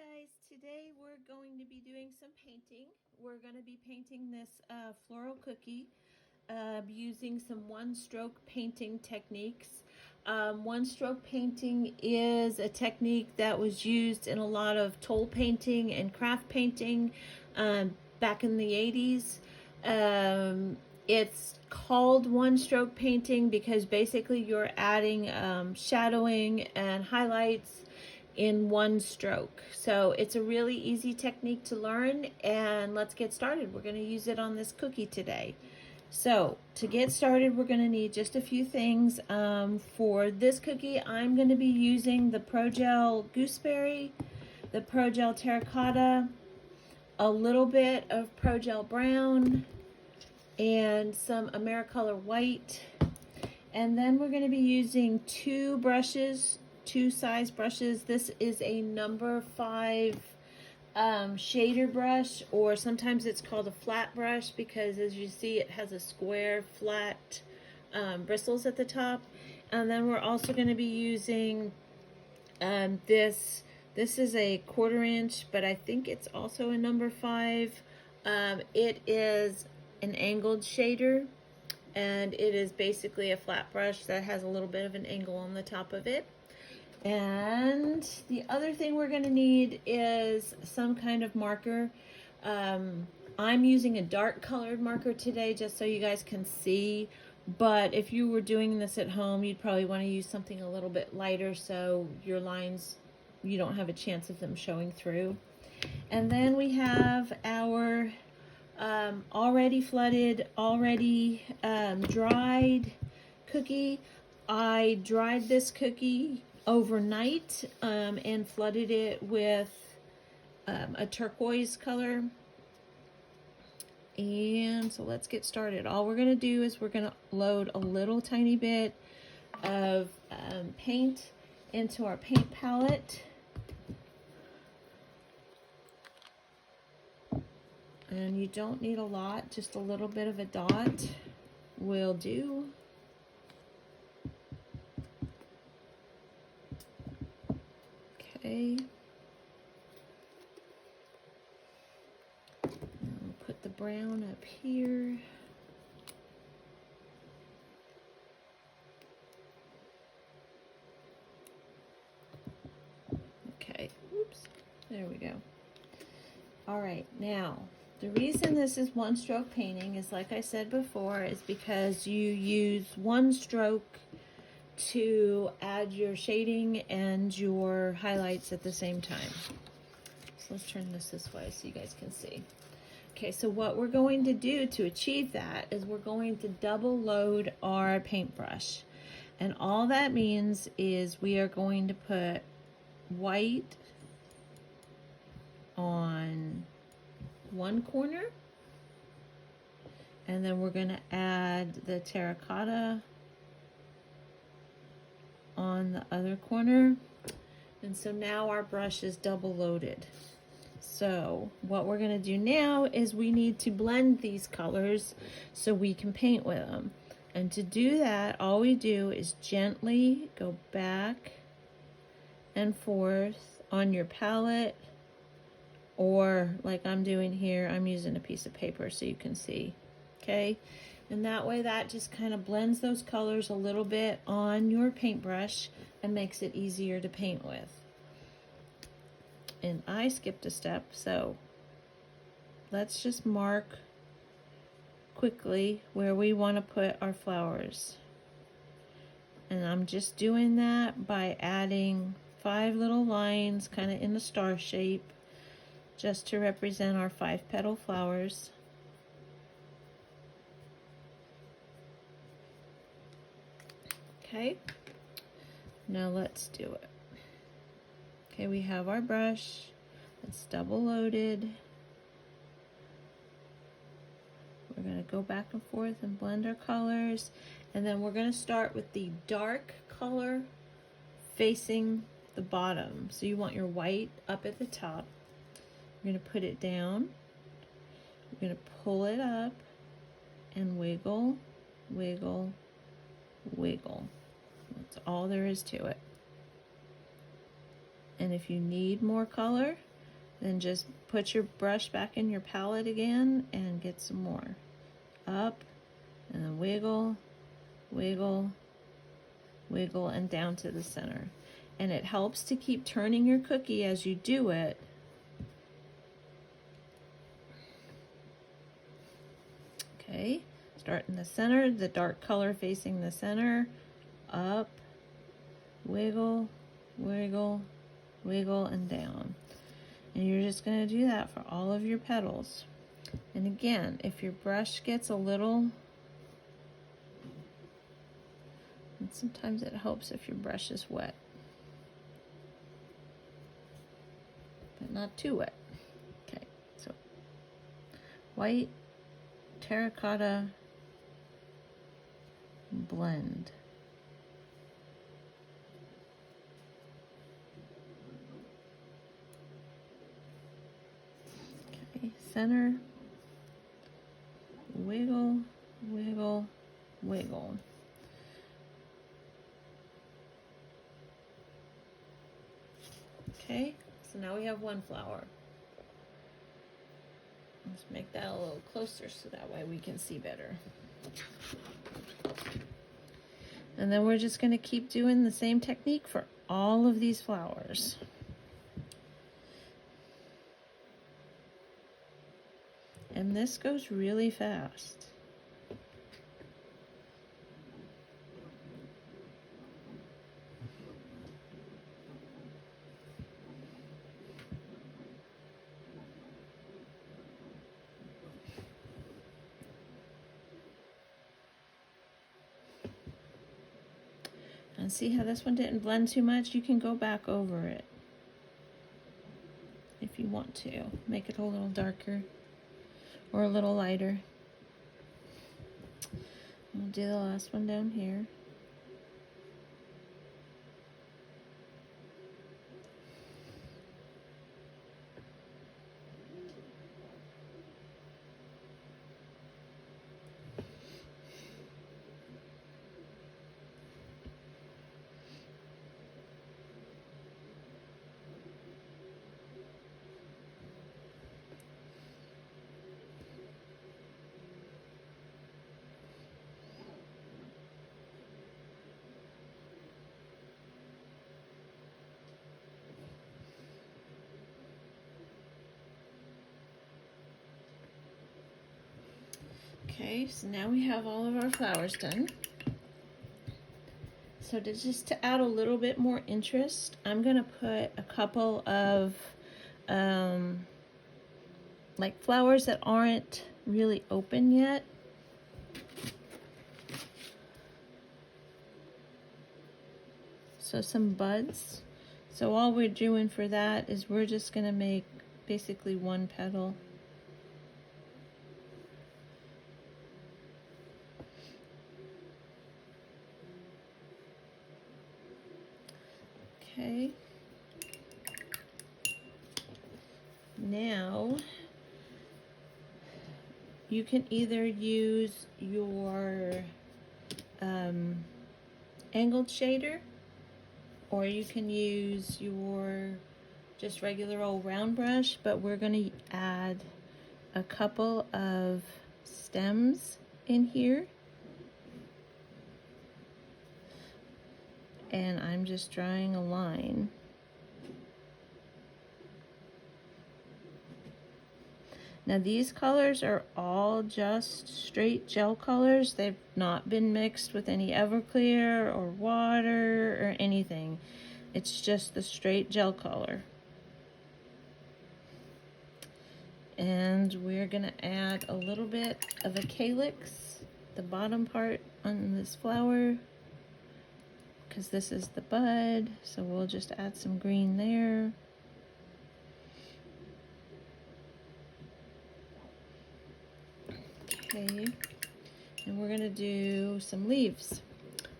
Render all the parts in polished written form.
Guys, today we're going to be doing some painting. We're going to be painting this floral cookie using some one-stroke painting techniques. One-stroke painting is a technique that was used in a lot of toll painting and craft painting back in the 80s. It's called one-stroke painting because basically you're adding shadowing and highlights in one stroke. So it's a really easy technique to learn, and let's get started. We're going to use it on this cookie today. So to get started, we're going to need just a few things. For this cookie, I'm going to be using the Pro Gel Gooseberry, the Pro Gel Terracotta, a little bit of Pro Gel Brown, and some Americolor White. And then we're going to be using two brushes, two size brushes. This is a number 5 shader brush, or sometimes it's called a flat brush because, as you see, it has a square flat bristles at the top. And then we're also going to be using this is a 1/4 inch, but I think it's also a number 5. It is an angled shader, and it is basically a flat brush that has a little bit of an angle on the top of it. And the other thing we're going to need is some kind of marker. I'm using a dark colored marker today just so you guys can see, but if you were doing this at home, you'd probably want to use something a little bit lighter so your lines, you don't have a chance of them showing through. And then we have our already flooded, already dried cookie. I dried this cookie overnight and flooded it with a turquoise color. And so let's get started. All we're going to do is we're going to load a little tiny bit of paint into our paint palette. And you don't need a lot, just a little bit of a dot will do. Okay. We'll put the brown up here. Okay, oops, there we go. All right, now, the reason this is one stroke painting is, like I said before, is because you use one stroke to add your shading and your highlights at the same time. So let's turn this way so you guys can see. Okay, so what we're going to do to achieve that is we're going to double load our paintbrush. And all that means is we are going to put white on one corner, and then we're going to add the terracotta on the other corner. And so now our brush is double loaded. So what we're going to do now is we need to blend these colors so we can paint with them. And to do that, all we do is gently go back and forth on your palette, or like I'm doing here, I'm using a piece of paper so you can see. Okay, and that way that just kind of blends those colors a little bit on your paintbrush and makes it easier to paint with. And I skipped a step, so let's just mark quickly where we want to put our flowers. And I'm just doing that by adding 5 little lines kind of in a star shape, just to represent our 5-petal flowers. Okay, now let's do it. Okay, we have our brush. It's double loaded. We're going to go back and forth and blend our colors. And then we're going to start with the dark color facing the bottom. So you want your white up at the top. We're going to put it down. We're going to pull it up and wiggle, wiggle, wiggle. That's all there is to it. And if you need more color, Then just put your brush back in your palette again and get some more. Up, and then wiggle, wiggle, wiggle, and down to the center. And it helps to keep turning your cookie as you do it. Okay, start in the center, the dark color facing the center. Up, wiggle, wiggle, wiggle, and down. And you're just going to do that for all of your petals. And again, if your brush gets a little, and sometimes it helps if your brush is wet, but not too wet. Okay, so white, terracotta, blend. Okay, center, wiggle, wiggle, wiggle. Okay, so now we have one flower. Let's make that a little closer so that way we can see better. And then we're just going to keep doing the same technique for all of these flowers. And this goes really fast. And see how this one didn't blend too much? You can go back over it if you want to. Make it a little darker or a little lighter. We'll do the last one down here. Okay, so now we have all of our flowers done. So just to add a little bit more interest, I'm gonna put a couple of like flowers that aren't really open yet. So some buds. So all we're doing for that is we're just gonna make basically one petal. Okay. Now you can either use your angled shader, or you can use your just regular old round brush, but we're going to add a couple of stems in here. And I'm just drawing a line. Now these colors are all just straight gel colors. They've not been mixed with any Everclear or water or anything. It's just the straight gel color. And we're gonna add a little bit of a calyx, the bottom part on this flower, because this is the bud, so we'll just add some green there. Okay, and we're gonna do some leaves.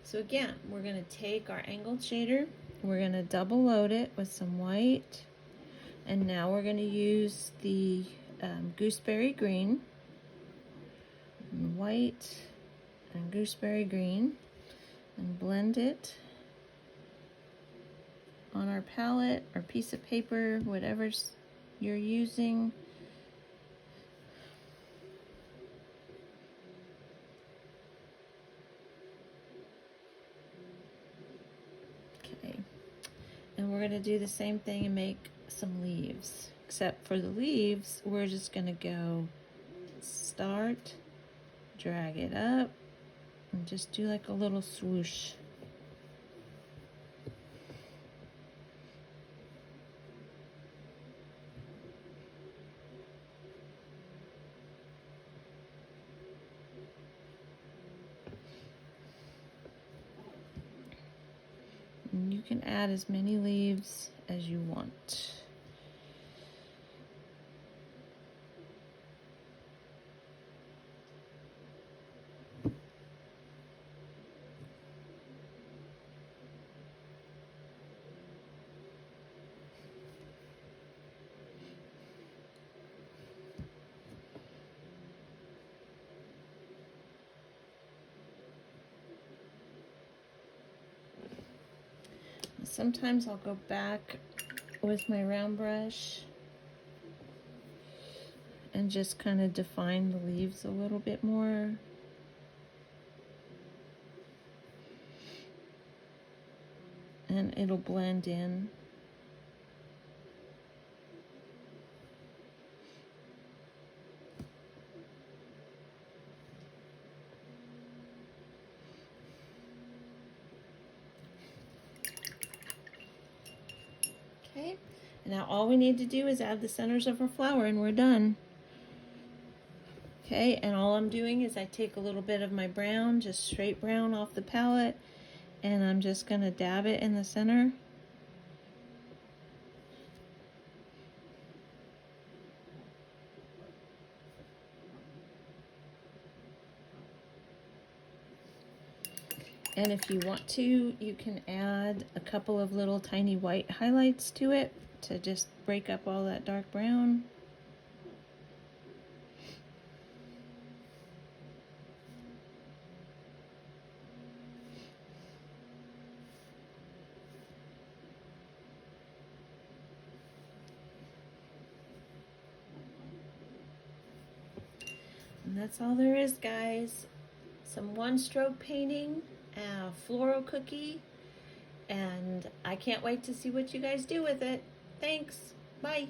So again, we're gonna take our angled shader, we're gonna double load it with some white, and now we're gonna use the gooseberry green, and white and gooseberry green, and blend it on our palette or piece of paper, whatever's you're using. Okay, and we're going to do the same thing and make some leaves, except for the leaves we're just going to go start, drag it up, and just do like a little swoosh. And you can add as many leaves as you want. Sometimes I'll go back with my round brush and just kind of define the leaves a little bit more. And it'll blend in. Okay, and now all we need to do is add the centers of our flower and we're done. Okay, and all I'm doing is I take a little bit of my brown, just straight brown off the palette, and I'm just going to dab it in the center. And if you want to, you can add a couple of little tiny white highlights to it to just break up all that dark brown. And that's all there is, guys. Some one-stroke painting, a floral cookie, and I can't wait to see what you guys do with it. Thanks. Bye.